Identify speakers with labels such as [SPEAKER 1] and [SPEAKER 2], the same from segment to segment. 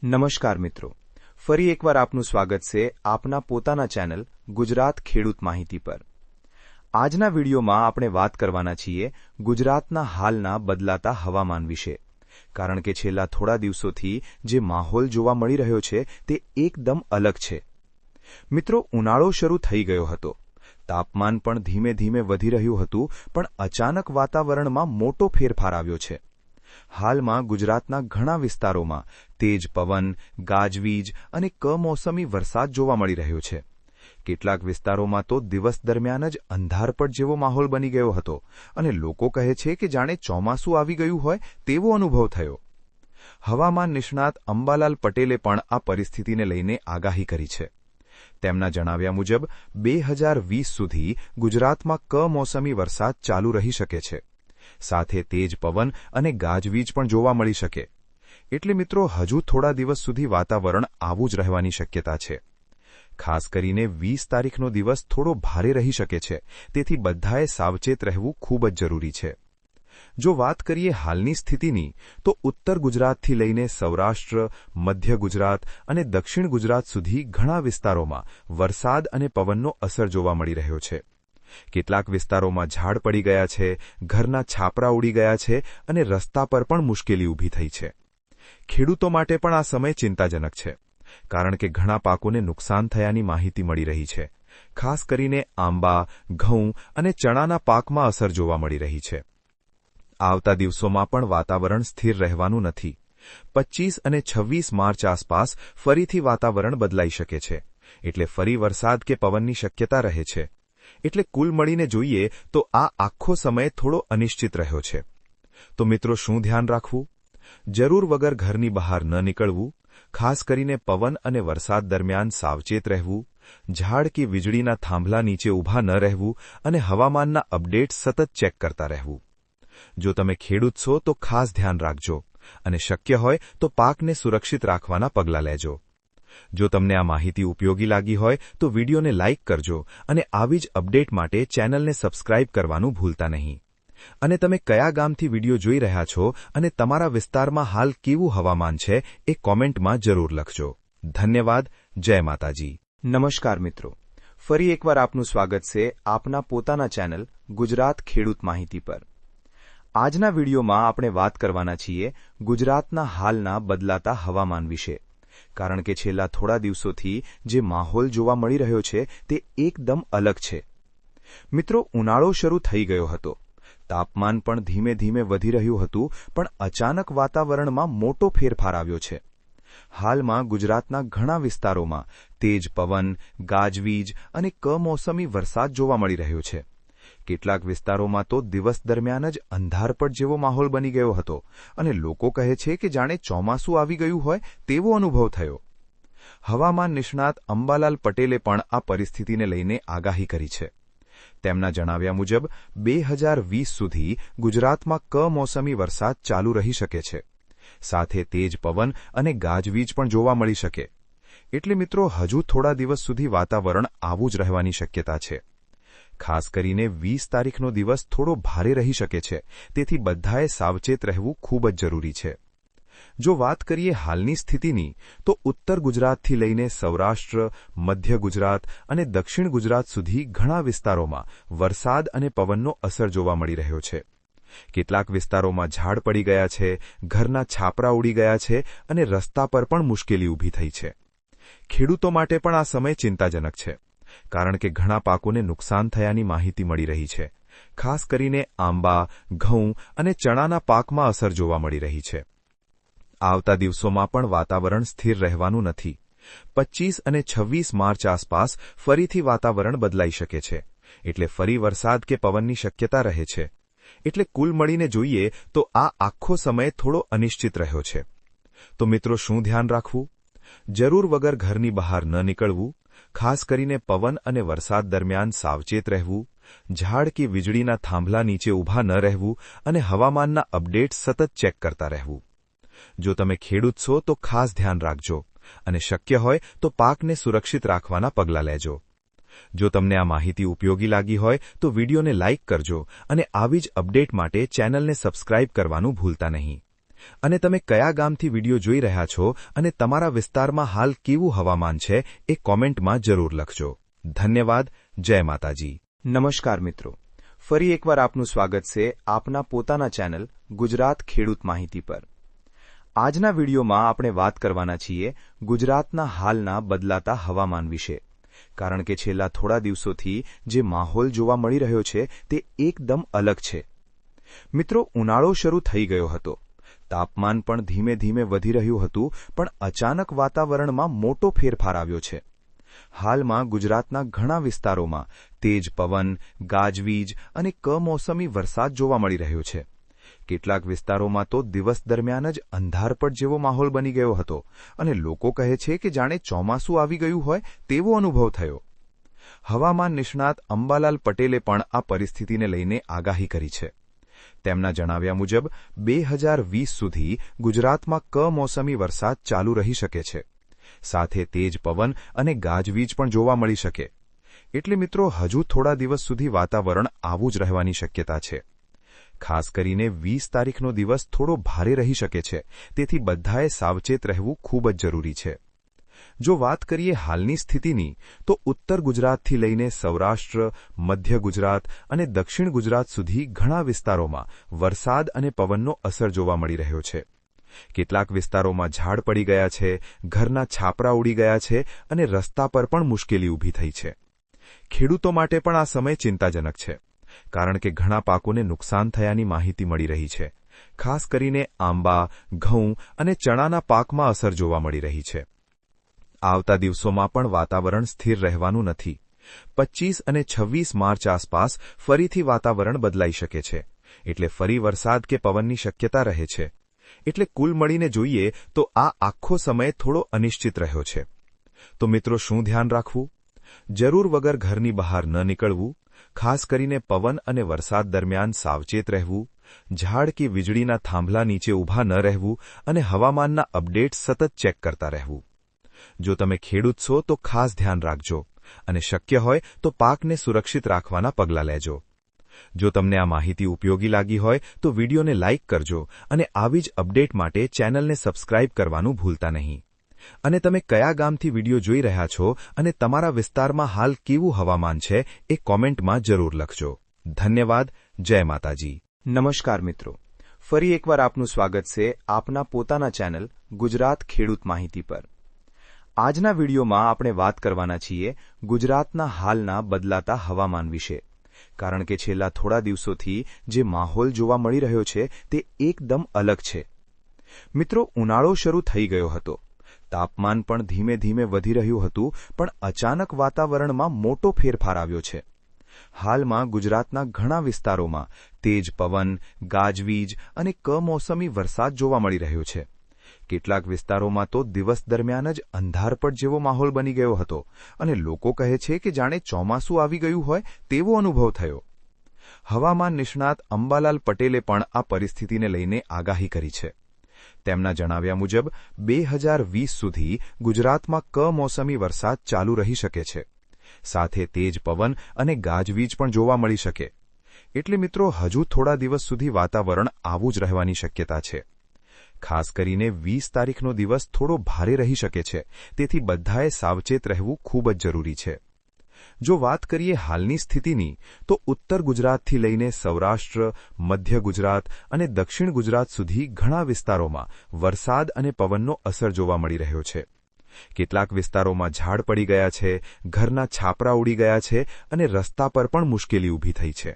[SPEAKER 1] નમસ્કાર મિત્રો, ફરી એકવાર આપનું સ્વાગત છે આપના પોતાના ચેનલ ગુજરાત ખેડૂત માહિતી પર। આજના વિડીયોમાં આપણે વાત કરવાના છીએ ગુજરાતના હાલના બદલાતા હવામાન વિશે, કારણ કે છેલ્લા થોડા દિવસોથી જે માહોલ જોવા મળી રહ્યો છે તે એકદમ અલગ છે। મિત્રો, ઉનાળો શરૂ થઈ ગયો હતો, તાપમાન પણ ધીમે ધીમે વધી રહ્યું હતું, પણ અચાનક વાતાવરણમાં મોટો ફેરફાર આવ્યો છે। હાલમાં ગુજરાતના ઘણા વિસ્તારોમાં તેજ પવન, ગાજવીજ અને કમોસમી વરસાદ જોવા મળી રહ્યો છે। કેટલાક વિસ્તારોમાં તો દિવસ દરમિયાન જ અંધારપટ જેવો માહોલ બની ગયો હતો અને લોકો કહે છે કે જાણે ચોમાસું આવી ગયું હોય તેવો અનુભવ થયો। હવામાન નિષ્ણાત અંબાલાલ પટેલે પણ આ પરિસ્થિતિને લઈને આગાહી કરી છે। તેમના જણાવ્યા મુજબ 2020 સુધી ગુજરાતમાં કમોસમી વરસાદ ચાલુ રહી શકે છે, સાથે તેજ પવન અને ગાજવીજ પણ જોવા મળી શકે। એટલે મિત્રો, હજુ થોડા દિવસ સુધી વાતાવરણ આવું જ રહેવાની શક્યતા છે। ખાસ કરીને 20 તારીખનો દિવસ થોડો ભારે રહી શકે છે, તેથી બધાએ સાવચેત રહેવું ખૂબ જ જરૂરી છે। જો વાત કરીએ હાલની સ્થિતિની, તો ઉત્તર ગુજરાતથી લઈને સૌરાષ્ટ્ર, મધ્ય ગુજરાત અને દક્ષિણ ગુજરાત સુધી ઘણા વિસ્તારોમાં વરસાદ અને પવનનો અસર જોવા મળી રહ્યો છે। કેટલાક વિસ્તારોમાં ઝાડ પડી ગયા છે, ઘરના છાપરા ઉડી ગયા છે અને રસ્તા પર પણ મુશ્કેલી ઊભી થઈ છે। ખેડૂતો માટે પણ આ સમય ચિંતાજનક છે, કારણ કે ઘણા પાકોને નુકસાન થયાની માહિતી મળી રહી છે। ખાસ કરીને આંબા, ઘઉં અને ચણાના પાકમાં અસર જોવા મળી રહી છે। આવતા દિવસોમાં પણ વાતાવરણ સ્થિર રહેવાનું નથી। 25 અને 26 માર્ચ આસપાસ ફરીથી વાતાવરણ બદલાઈ શકે છે, એટલે ફરી વરસાદ કે પવનની શક્યતા રહે છે। એટલે કુલ મળીને જોઈએ તો આ આખો સમય થોડો અનિશ્ચિત રહ્યો છે। તો મિત્રો, શું ધ્યાન રાખવું? જરૂર વગર ઘરની બહાર ન નીકળવું, ખાસ કરીને પવન અને વરસાદ દરમિયાન સાવચેત રહેવું, ઝાડ કે વીજળીના થાંભલા નીચે ઊભા ન રહેવું અને હવામાનના અપડેટ સતત ચેક કરતા રહેવું। જો તમે ખેડૂત છો તો ખાસ ધ્યાન રાખજો અને શક્ય હોય તો પાકને સુરક્ષિત રાખવાના પગલાં લેજો। જો તમને આ માહિતી ઉપયોગી લાગી હોય તો વિડીયોને લાઇક કરજો અને આવી જ અપડેટ માટે ચેનલને સબસ્ક્રાઇબ કરવાનું ભૂલતા નહીં। અને તમે કયા ગામથી વિડીયો જોઈ રહ્યા છો અને તમારા વિસ્તારમાં હાલ કેવું હવામાન છે એ કોમેન્ટમાં જરૂર લખજો। ધન્યવાદ। જય માતાજી।
[SPEAKER 2] નમસ્કાર મિત્રો, ફરી એકવાર આપનું સ્વાગત છે આપના પોતાના ચેનલ ગુજરાત ખેડૂત માહિતી પર। આજના વિડીયોમાં આપણે વાત કરવાના છીએ ગુજરાતના હાલના બદલાતા હવામાન વિશે, કારણ કે છેલ્લા થોડા દિવસોથી જે માહોલ જોવા મળી રહ્યો છે તે એકદમ અલગ છે। મિત્રો, ઉનાળો શરૂ થઈ ગયો હતો, તાપમાન પણ ધીમે ધીમે વધી રહ્યું હતું, પણ અચાનક વાતાવરણમાં મોટો ફેરફાર આવ્યો છે। હાલમાં ગુજરાતના ઘણા વિસ્તારોમાં તેજ પવન, ગાજવીજ અને કમોસમી વરસાદ જોવા મળી રહ્યો છે। કેટલાક વિસ્તારોમાં તો દિવસ દરમિયાન જ અંધારપટ જેવો માહોલ બની ગયો હતો અને લોકો કહે છે કે જાણે ચોમાસું આવી ગયું હોય તેવો અનુભવ થયો। હવામાન નિષ્ણાત અંબાલાલ પટેલે પણ આ પરિસ્થિતિને લઈને આગાહી કરી છે। તેમના જણાવ્યા મુજબ 2020 સુધી ગુજરાતમાં કમોસમી વરસાદ ચાલુ રહી શકે છે, સાથે તેજ પવન અને ગાજવીજ પણ જોવા મળી શકે। એટલે મિત્રો, હજુ થોડા દિવસ સુધી વાતાવરણ આવું જ રહેવાની શક્યતા છે। ખાસ કરીને 20 તારીખનો દિવસ થોડો ભારે રહી શકે છે, તેથી બધાએ સાવચેત રહેવું ખૂબ જ જરૂરી છે। જો વાત કરીએ હાલની સ્થિતિની, તો ઉત્તર ગુજરાતથી લઈને સૌરાષ્ટ્ર, મધ્ય ગુજરાત અને દક્ષિણ ગુજરાત સુધી ઘણા વિસ્તારોમાં વરસાદ અને પવનનો અસર જોવા મળી રહ્યો છે। કેટલાક વિસ્તારોમાં ઝાડ પડી ગયા છે, ઘરના છાપરા ઉડી ગયા છે અને રસ્તા પર પણ મુશ્કેલી ઊભી થઈ છે। ખેડૂતો માટે પણ આ સમય ચિંતાજનક છે, કારણ કે ઘણા પાકોને નુકસાન થયાની માહિતી મળી રહી છે। ખાસ કરીને આંબા, ઘઉં અને ચણાના પાકમાં અસર જોવા મળી રહી છે। આવતા દિવસોમાં પણ વાતાવરણ સ્થિર રહેવાનું નથી। 25 અને 26 માર્ચ આસપાસ ફરીથી વાતાવરણ બદલાઈ શકે છે, એટલે ફરી વરસાદ કે પવનની શક્યતા રહે છે। એટલે કુલ મળીને જોઈએ તો આ આખો સમય થોડો અનિશ્ચિત રહ્યો છે। તો મિત્રો, શું ધ્યાન રાખવું? જરૂર વગર ઘરની બહાર ન નીકળવું, ખાસ કરીને પવન અને વરસાદ દરમિયાન સાવચેત રહેવું, ઝાડ કે વીજળીના થાંભલા નીચે ઊભા ન રહેવું અને હવામાનના અપડેટ સતત ચેક કરતા રહેવું। જો તમે ખેડૂત છો તો ખાસ ધ્યાન રાખજો અને શક્ય હોય તો પાકને સુરક્ષિત રાખવાના પગલાં લેજો। જો તમને આ માહિતી ઉપયોગી લાગી હોય તો વિડીયોને લાઇક કરજો અને આવી જ અપડેટ માટે ચેનલને સબસ્ક્રાઇબ કરવાનું ભૂલતા નહીં। અને તમે કયા ગામથી વિડિયો જોઈ રહ્યા છો અને તમારા વિસ્તારમાં હાલ કેવું હવામાન છે એ કોમેન્ટમાં જરૂર લખજો. ધન્યવાદ. જય માતાજી.
[SPEAKER 1] નમસ્કાર મિત્રો, ફરી એકવાર આપનું સ્વાગત છે આપના પોતાના ચેનલ ગુજરાત ખેડૂત માહિતી પર. આજના વિડીયોમાં આપણે વાત કરવાના છીએ ગુજરાતના હાલના બદલાતા હવામાન વિશે, કારણ કે છેલ્લા થોડા દિવસોથી જે માહોલ જોવા મળી રહ્યો છે તે એકદમ અલગ છે. મિત્રો, ઉનાળો શરૂ થઈ ગયો હતો, તાપમાન પણ ધીમે ધીમે વધી રહ્યું હતું, પણ અચાનક વાતાવરણમાં મોટો ફેરફાર આવ્યો છે. હાલમાં ગુજરાતના ઘણા વિસ્તારોમાં તેજ પવન, ગાજવીજ અને કમોસમી વરસાદ જોવા મળી રહ્યો છે. કેટલાક વિસ્તારોમાં તો દિવસ દરમિયાન જ અંધારપટ જેવો માહોલ બની ગયો હતો અને લોકો કહે છે કે જાણે ચોમાસું આવી ગયું હોય તેવો અનુભવ થયો. હવામાન નિષ્ણાત અંબાલાલ પટેલે પણ આ પરિસ્થિતિને લઈને આગાહી કરી છે. તેમના જણાવ્યા મુજબ 2020 સુધી ગુજરાતમાં કમોસમી વરસાદ ચાલુ રહી શકે છે. સાથે તેજ પવન અને ગાજવીજ પણ જોવા મળી શકે. એટલે મિત્રો, હજુ થોડા દિવસ સુધી વાતાવરણ આવું જ રહેવાની શક્યતા છે. ખાસ કરીને 20 તારીખનો દિવસ થોડો ભારે રહી શકે છે, તેથી બધાએ સાવચેત રહેવું ખૂબ જ જરૂરી છે. જો વાત કરીએ હાલની સ્થિતિની, તો ઉત્તર ગુજરાતથી લઈને સૌરાષ્ટ્ર, મધ્ય ગુજરાત અને દક્ષિણ ગુજરાત સુધી ઘણા વિસ્તારોમાં વરસાદ અને પવનનો અસર જોવા મળી રહ્યો છે. કેટલાક વિસ્તારોમાં ઝાડ પડી ગયા છે, ઘરના છાપરા ઉડી ગયા છે અને રસ્તા પર પણ મુશ્કેલી ઊભી થઈ છે. ખેડૂતો માટે પણ આ સમય ચિંતાજનક છે, કારણ કે ઘણા પાકોને નુકસાન થયાની માહિતી મળી રહી છે. ખાસ કરીને આંબા, ઘઉં અને ચણાના પાકમાં અસર જોવા મળી રહી છે. આવતા દિવસોમાં પણ વાતાવરણ સ્થિર રહેવાનું નથી. 25 અને 26 માર્ચ આસપાસ ફરીથી વાતાવરણ બદલાઈ શકે છે, એટલે ફરી વરસાદ કે પવનની શક્યતા રહે છે. એટલે કુલ મળીને જોઈએ તો આ આખો સમય થોડો અનિશ્ચિત રહ્યો છે. તો મિત્રો, શું ધ્યાન રાખવું? જરૂર વગર ઘરની બહાર ન નીકળવું, ખાસ કરીને પવન અને વરસાદ દરમિયાન સાવચેત રહેવું, ઝાડ કે વીજળીના થાંભલા નીચે ઊભા ન રહેવું અને હવામાનના અપડેટ સતત ચેક કરતા રહેવું. જો તમે ખેડૂત છો તો ખાસ ધ્યાન રાખજો અને શક્ય હોય તો પાકને સુરક્ષિત રાખવાના પગલાં લેજો. જો તમને આ માહિતી ઉપયોગી લાગી હોય તો વિડીયોને લાઇક કરજો અને આવી જ અપડેટ માટે ચેનલને સબસ્ક્રાઇબ કરવાનું ભૂલતા નહીં. અને તમે કયા ગામથી વિડીયો જોઈ રહ્યા છો અને તમારા વિસ્તારમાં હાલ કેવું હવામાન છે એ કોમેન્ટમાં જરૂર લખજો. ધન્યવાદ. જય માતાજી. નમસ્કાર મિત્રો, ફરી એકવાર આપનું સ્વાગત છે આપના પોતાના ચેનલ ગુજરાત ખેડૂત માહિતી પર. આજના વિડીયોમાં આપણે વાત કરવાના છીએ ગુજરાતના હાલના બદલાતા હવામાન વિશે, કારણ કે છેલ્લા થોડા દિવસોથી જે માહોલ જોવા મળી રહ્યો છે તે એકદમ અલગ છે. મિત્રો, ઉનાળો શરૂ થઈ ગયો હતો, તાપમાન પણ ધીમે ધીમે વધી રહ્યું હતું, પણ અચાનક વાતાવરણમાં મોટો ફેરફાર આવ્યો છે. હાલમાં ગુજરાતના ઘણા વિસ્તારોમાં તેજ પવન, ગાજવીજ અને કમોસમી વરસાદ જોવા મળી રહ્યો છે. કેટલાક વિસ્તારોમાં તો દિવસ દરમિયાન જ અંધારપટ જેવો માહોલ બની ગયો હતો અને લોકો કહે છે કે જાણે ચોમાસું આવી ગયું હોય તેવો અનુભવ થયો. હવામાન નિષ્ણાત અંબાલાલ પટેલે પણ આ પરિસ્થિતિને લઈને આગાહી કરી છે. તેમના જણાવ્યા મુજબ 2020 સુધી ગુજરાતમાં કમોસમી વરસાદ ચાલુ રહી શકે છે. સાથે તેજ પવન અને ગાજવીજ પણ જોવા મળી શકે. એટલે મિત્રો, હજુ થોડા દિવસ સુધી વાતાવરણ આવું જ રહેવાની શક્યતા છે. ખાસ કરીને 20 તારીખનો દિવસ થોડો ભારે રહી શકે છે, તેથી બધાએ સાવચેત રહેવું ખૂબ જ જરૂરી છે. જો વાત કરીએ હાલની સ્થિતિની, તો ઉત્તર ગુજરાતથી લઈને સૌરાષ્ટ્ર, મધ્ય ગુજરાત અને દક્ષિણ ગુજરાત સુધી ઘણા વિસ્તારોમાં વરસાદ અને પવનનો અસર જોવા મળી રહ્યો છે. કેટલાક વિસ્તારોમાં ઝાડ પડી ગયા છે, ઘરના છાપરા ઉડી ગયા છે અને રસ્તા પર પણ મુશ્કેલી ઊભી થઈ છે.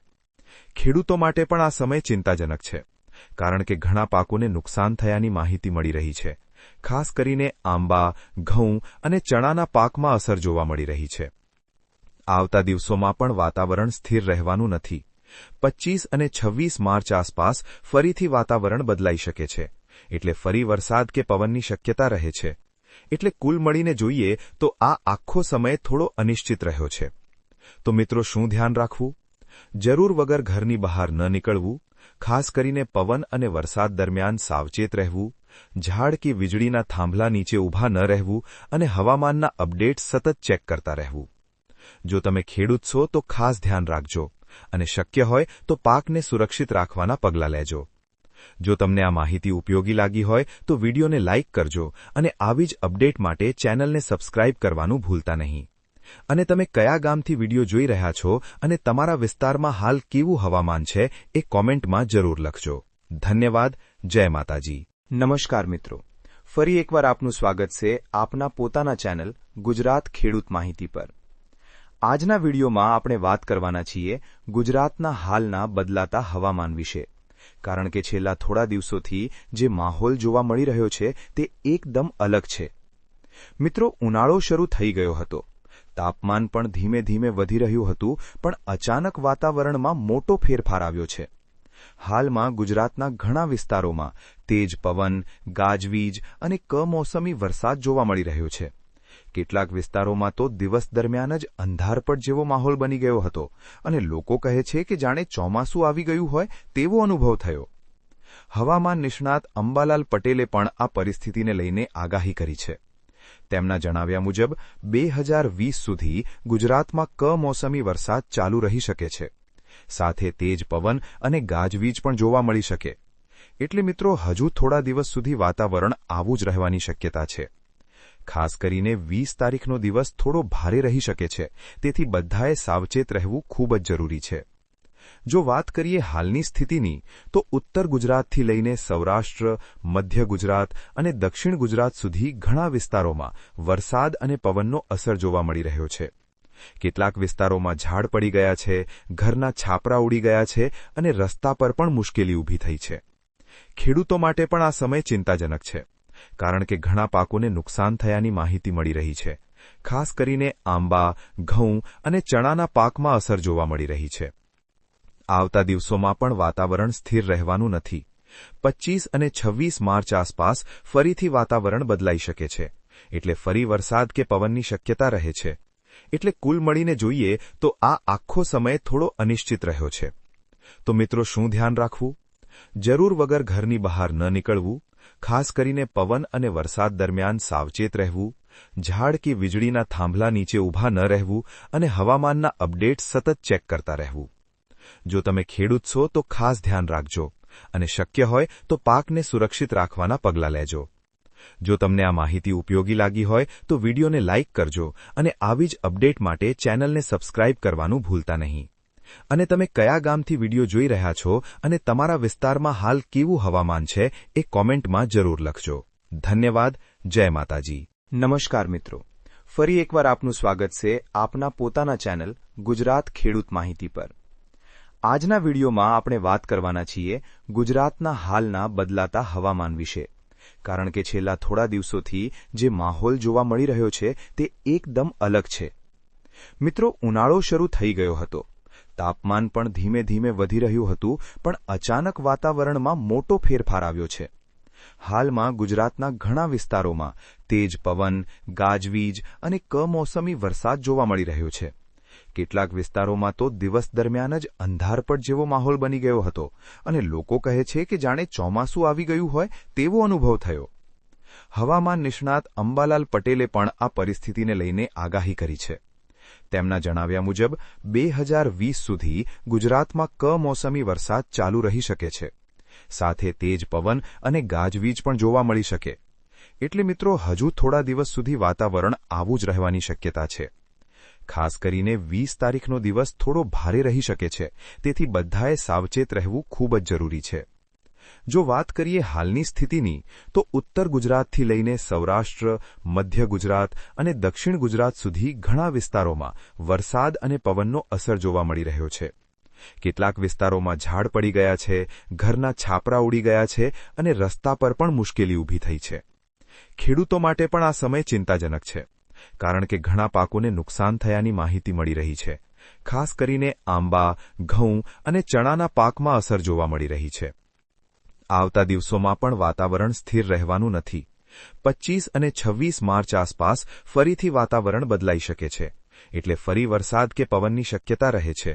[SPEAKER 1] ખેડૂતો માટે પણ આ સમય ચિંતાજનક છે, કારણ કે ઘણા પાકોને નુકસાન થયાની માહિતી મળી રહી છે. ખાસ કરીને આંબા, ઘઉં અને ચણાના પાકમાં અસર જોવા મળી રહી છે. આવતા દિવસોમાં પણ વાતાવરણ સ્થિર રહેવાનું નથી. 25 અને 26 માર્ચ આસપાસ ફરીથી વાતાવરણ બદલાઈ શકે છે, એટલે ફરી વરસાદ કે પવનની શક્યતા રહે છે. એટલે કુલ મળીને જોઈએ તો આ આખો સમય થોડો અનિશ્ચિત રહ્યો છે. તો મિત્રો, શું ધ્યાન રાખવું? જરૂર વગર ઘરની બહાર ન નીકળવું, ખાસ કરીને પવન અને વરસાદ દરમિયાન સાવચેત રહેવું, ઝાડ કે વીજળીના થાંભલા નીચે ઊભા ન રહેવું અને હવામાનના અપડેટ સતત ચેક કરતા રહેવું. જો તમે ખેડૂત છો તો ખાસ ધ્યાન રાખજો અને શક્ય હોય તો પાકને સુરક્ષિત રાખવાના પગલાં લેજો. જો તમને આ માહિતી ઉપયોગી લાગી હોય તો વિડીયોને લાઇક કરજો અને આવી જ અપડેટ માટે ચેનલને સબસ્ક્રાઇબ કરવાનું ભૂલતા નહીં. અને તમે કયા ગામથી વિડીયો જોઈ રહ્યા છો અને તમારા વિસ્તારમાં હાલ કેવું હવામાન છે એ કોમેન્ટમાં જરૂર લખજો. ધન્યવાદ. જય માતાજી.
[SPEAKER 2] નમસ્કાર મિત્રો, ફરી એકવાર આપનું સ્વાગત છે આપના પોતાના ચેનલ ગુજરાત ખેડૂત માહિતી પર. આજના વિડીયોમાં આપણે વાત કરવાના છીએ ગુજરાતના હાલના બદલાતા હવામાન વિશે. કારણ કે છેલ્લા થોડા દિવસોથી જે માહોલ જોવા મળી રહ્યો છે તે એકદમ અલગ છે. મિત્રો, ઉનાળો શરૂ થઈ ગયો હતો. તાપમાન પણ ધીમે ધીમે વધી રહ્યું હતું, પણ અચાનક વાતાવરણમાં મોટો ફેરફાર આવ્યો છે. હાલમાં ગુજરાતના ઘણા વિસ્તારોમાં તેજ પવન, ગાજવીજ અને કમોસમી વરસાદ જોવા મળી રહ્યો છે. કેટલાક વિસ્તારોમાં તો દિવસ દરમિયાન જ અંધારપટ જેવો માહોલ બની ગયો હતો અને લોકો કહે છે કે જાણે ચોમાસું આવી ગયું હોય તેવો અનુભવ થયો. હવામાન નિષ્ણાત અંબાલાલ પટેલે પણ આ પરિસ્થિતિને લઈને આગાહી કરી છે. તેમના જણાવ્યા મુજબ 2020 સુધી ગુજરાતમાં કમોસમી વરસાદ ચાલુ રહી શકે છે. સાથે તેજ પવન અને ગાજવીજ પણ જોવા મળી શકે. એટલે મિત્રો, હજુ થોડા દિવસ સુધી વાતાવરણ આવું જ રહેવાની શક્યતા છે. ખાસ કરીને 20 તારીખનો દિવસ થોડો ભારે રહી શકે છે, તેથી બધાએ સાવચેત રહેવું ખૂબ જ જરૂરી છે. જો વાત કરીએ હાલની સ્થિતિની, તો ઉત્તર ગુજરાતથી લઈને સૌરાષ્ટ્ર, મધ્ય ગુજરાત અને દક્ષિણ ગુજરાત સુધી ઘણા વિસ્તારોમાં વરસાદ અને પવનનો અસર જોવા મળી રહ્યો છે. કેટલાક વિસ્તારોમાં ઝાડ પડી ગયા છે, ઘરના છાપરા ઉડી ગયા છે અને રસ્તા પર પણ મુશ્કેલી ઊભી થઈ છે. ખેડૂતો માટે પણ આ સમય ચિંતાજનક છે, કારણ કે ઘણા પાકોને નુકસાન થયાની માહિતી મળી રહી છે. ખાસ કરીને આંબા, ઘઉં અને ચણાના પાકમાં અસર જોવા મળી રહી છે. આવતા દિવસોમાં પણ વાતાવરણ સ્થિર રહેવાનું નથી. 25 અને 26 માર્ચ આસપાસ ફરીથી વાતાવરણ બદલાઈ શકે છે, એટલે ફરી વરસાદ કે પવનની શક્યતા રહે છે. એટલે કુલ મળીને જોઈએ તો આ આખો સમય થોડો અનિશ્ચિત રહ્યો છે. તો મિત્રો, શું ધ્યાન રાખવું? જરૂર વગર ઘરની બહાર ન નીકળવું, ખાસ કરીને પવન અને વરસાદ દરમિયાન સાવચેત રહેવું, ઝાડ કે વીજળીના થાંભલા નીચે ઊભા ન રહેવું અને હવામાનના અપડેટ સતત ચેક કરતા રહેવું. જો તમે ખેડૂત છો તો ખાસ ધ્યાન રાખજો અને શક્ય હોય તો પાકને સુરક્ષિત રાખવાના પગલાં લેજો. જો તમને આ માહિતી ઉપયોગી લાગી હોય તો વિડીયોને લાઇક કરજો અને આવી જ અપડેટ માટે ચેનલને સબસ્ક્રાઇબ કરવાનું ભૂલતા નહીં. અને તમે કયા ગામથી વિડીયો જોઈ રહ્યા છો અને તમારા વિસ્તારમાં હાલ કેવું હવામાન છે એ કોમેન્ટમાં જરૂર લખજો. ધન્યવાદ. જય માતાજી. નમસ્કાર મિત્રો, ફરી એકવાર આપનું સ્વાગત છે આપના પોતાના ચેનલ ગુજરાત ખેડૂત માહિતી પર. આજના વિડીયોમાં આપણે વાત કરવાના છીએ ગુજરાતના હાલના બદલાતા હવામાન વિશે. કારણ કે છેલ્લા થોડા દિવસોથી જે માહોલ જોવા મળી રહ્યો છે તે એકદમ અલગ છે. મિત્રો, ઉનાળો શરૂ થઈ ગયો હતો. તાપમાન પણ ધીમે ધીમે વધી રહ્યું હતું, પણ અચાનક વાતાવરણમાં મોટો ફેરફાર આવ્યો છે. હાલમાં ગુજરાતના ઘણા વિસ્તારોમાં તેજ પવન, ગાજવીજ અને કમોસમી વરસાદ જોવા મળી રહ્યો છે. કેટલાક વિસ્તારોમાં તો દિવસ દરમિયાન જ અંધારપટ જેવો માહોલ બની ગયો હતો અને લોકો કહે છે કે જાણે ચોમાસું આવી ગયું હોય તેવો અનુભવ થયો. હવામાન નિષ્ણાત અંબાલાલ પટેલે પણ આ પરિસ્થિતિને લઈને આગાહી કરી છે. તેમના જણાવ્યા મુજબ 2020 સુધી ગુજરાતમાં કમોસમી વરસાદ ચાલુ રહી શકે છે. સાથે તેજ પવન અને ગાજવીજ પણ જોવા મળી શકે. એટલે મિત્રો, હજુ થોડા દિવસ સુધી વાતાવરણ આવું જ રહેવાની શક્યતા છે. ખાસ કરીને 20 તારીખનો દિવસ થોડો ભારે રહી શકે છે, તેથી બધાએ સાવચેત રહેવું ખૂબ જ જરૂરી છે. જો વાત કરીએ હાલની સ્થિતિની, તો ઉત્તર ગુજરાતથી લઈને સૌરાષ્ટ્ર, મધ્ય ગુજરાત અને દક્ષિણ ગુજરાત સુધી ઘણા વિસ્તારોમાં વરસાદ અને પવનનો અસર જોવા મળી રહ્યો છે. કેટલાક વિસ્તારોમાં ઝાડ પડી ગયા છે, ઘરના છાપરા ઉડી ગયા છે અને રસ્તા પર પણ મુશ્કેલી ઊભી થઈ છે. ખેડૂતો માટે પણ આ સમય ચિંતાજનક છે, કારણ કે ઘણા પાકોને નુકસાન થયાની માહિતી મળી રહી છે. ખાસ કરીને આંબા, ઘઉં અને ચણાના પાકમાં અસર જોવા મળી રહી છે. આવતા દિવસોમાં પણ વાતાવરણ સ્થિર રહેવાનું નથી. 25 અને 26 માર્ચ આસપાસ ફરીથી વાતાવરણ બદલાઈ શકે છે, એટલે ફરી વરસાદ કે પવનની શક્યતા રહે છે.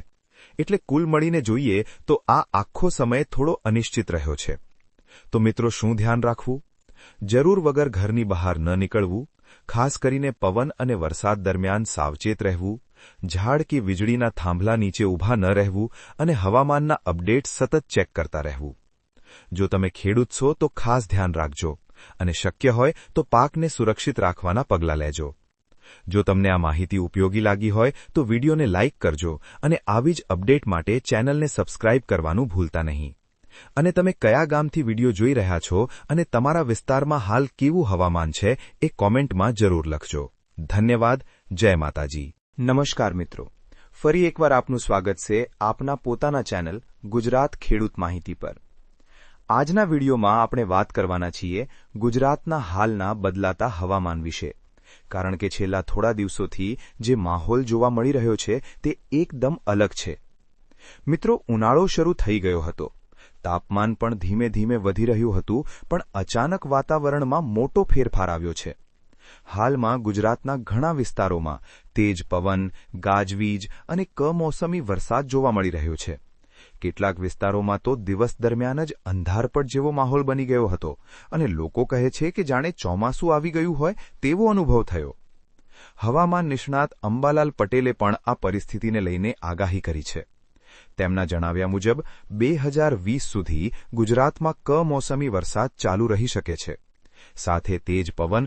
[SPEAKER 2] એટલે કુલ મળીને જોઈએ તો આ આખો સમય થોડો અનિશ્ચિત રહ્યો છે. તો મિત્રો, શું ધ્યાન રાખવું? જરૂર વગર ઘરની બહાર ન નીકળવું, ખાસ કરીને પવન અને વરસાદ દરમિયાન સાવચેત રહેવું, ઝાડ કે વીજળીના થાંભલા નીચે ઊભા ન રહેવું અને હવામાનના અપડેટ સતત ચેક કરતા રહેવું.
[SPEAKER 1] જો તમે ખેડૂત છો તો ખાસ ધ્યાન રાખજો અને શક્ય હોય તો પાકને સુરક્ષિત રાખવાના પગલાં લેજો. જો તમને આ માહિતી ઉપયોગી લાગી હોય તો વિડીયોને લાઇક કરજો અને આવી જ અપડેટ માટે ચેનલને સબસ્ક્રાઇબ કરવાનું ભૂલતા નહીં. અને તમે કયા ગામથી વિડીયો જોઈ રહ્યા છો અને તમારા વિસ્તારમાં હાલ કેવું હવામાન છે એ કોમેન્ટમાં જરૂર લખજો. ધન્યવાદ. જય માતાજી.
[SPEAKER 2] નમસ્કાર મિત્રો, ફરી એકવાર આપનું સ્વાગત છે આપના પોતાના ચેનલ ગુજરાત ખેડૂત માહિતી પર. આજના વિડીયોમાં આપણે વાત કરવાના છીએ ગુજરાતના હાલના બદલાતા હવામાન વિશે, કારણ કે છેલ્લા થોડા દિવસોથી જે માહોલ જોવા મળી રહ્યો છે તે એકદમ અલગ છે. મિત્રો, ઉનાળો શરૂ થઈ ગયો હતો, તાપમાન પણ ધીમે ધીમે વધી રહ્યું હતું, પણ અચાનક વાતાવરણમાં મોટો ફેરફાર આવ્યો છે. હાલમાં ગુજરાતના ઘણા વિસ્તારોમાં તેજ પવન, ગાજવીજ અને કમોસમી વરસાદ જોવા મળી રહ્યો છે. કેટલાક વિસ્તારોમાં તો દિવસ દરમિયાન જ અંધારપટ જેવો માહોલ બની ગયો હતો અને લોકો કહે છે કે જાણે ચોમાસું આવી ગયું હોય તેવો અનુભવ થયો. હવામાન નિષ્ણાત અંબાલાલ પટેલે પણ આ પરિસ્થિતિને લઈને આગાહી કરી છે. તેમના જણાવ્યા મુજબ 2020 સુધી ગુજરાતમાં કમોસમી વરસાદ ચાલુ રહી શકે છે. સાથે તેજ પવન